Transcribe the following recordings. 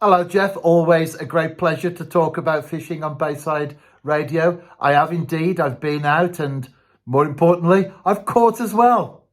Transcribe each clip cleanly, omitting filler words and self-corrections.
Hello, Jeff. Always a great pleasure to talk about fishing on Bayside Radio. I have indeed. I've been out and, more importantly, I've caught as well.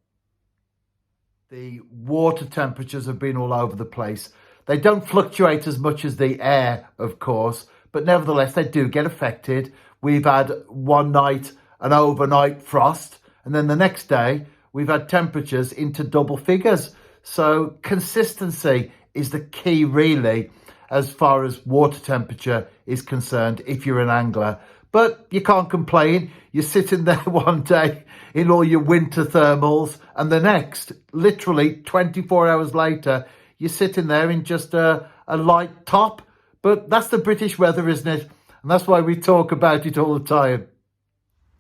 The water temperatures have been all over the place. They don't fluctuate as much as the air, of course, but nevertheless, they do get affected. We've had one night an overnight frost, and then the next day, we've had temperatures into double figures. So consistency is the key, really, as far as water temperature is concerned, if you're an angler. But you can't complain. You're sitting there one day in all your winter thermals, and the next, literally 24 hours later, you're sitting there in just a light top. But that's the British weather, isn't it? And that's why we talk about it all the time.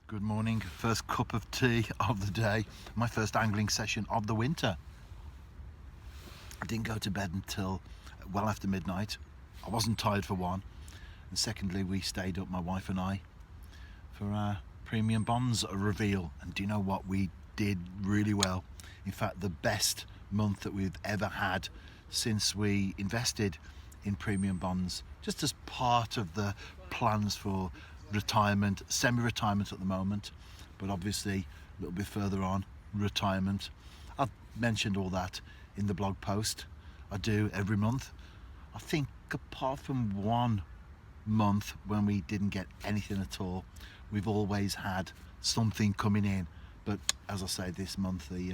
Good morning. First cup of tea of the day. My first angling session of the winter. I didn't go to bed until well after midnight. I wasn't tired for one. And secondly, we stayed up, my wife and I, for our premium bonds reveal. And do you know what? We did really well. In fact, the best month that we've ever had since we invested in premium bonds, just as part of the plans for retirement, semi-retirement at the moment, but obviously a little bit further on, retirement. I've mentioned all that in the blog post I do every month. I think apart from one month when we didn't get anything at all, we've always had something coming in. But as I say, this month the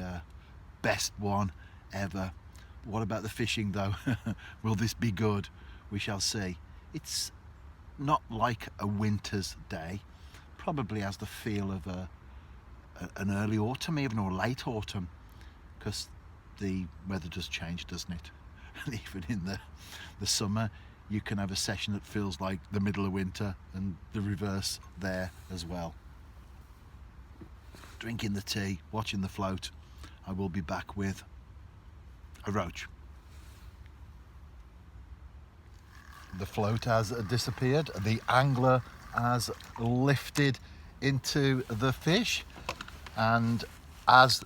best one ever. What about the fishing though? Will this be good? We shall see. It's not like a winter's day. Probably has the feel of an early autumn even, or late autumn, because the weather does change, doesn't it? And even in the summer you can have a session that feels like the middle of winter, and the reverse there as well. Drinking the tea, watching the float. I will be back with a roach. The float has disappeared. The angler has lifted into the fish, and as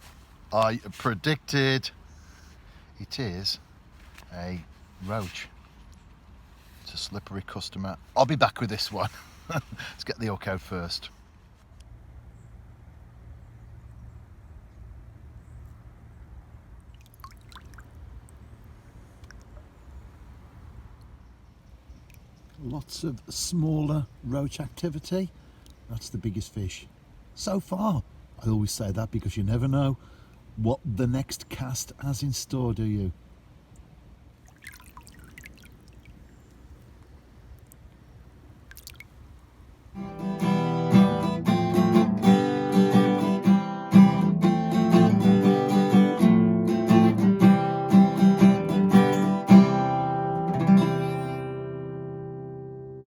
I predicted, it is a roach. It's a slippery customer. I'll be back with this one. Let's get the hook out first. Lots of smaller roach activity. That's the biggest fish so far. I always say that because you never know what the next cast has in store, do you?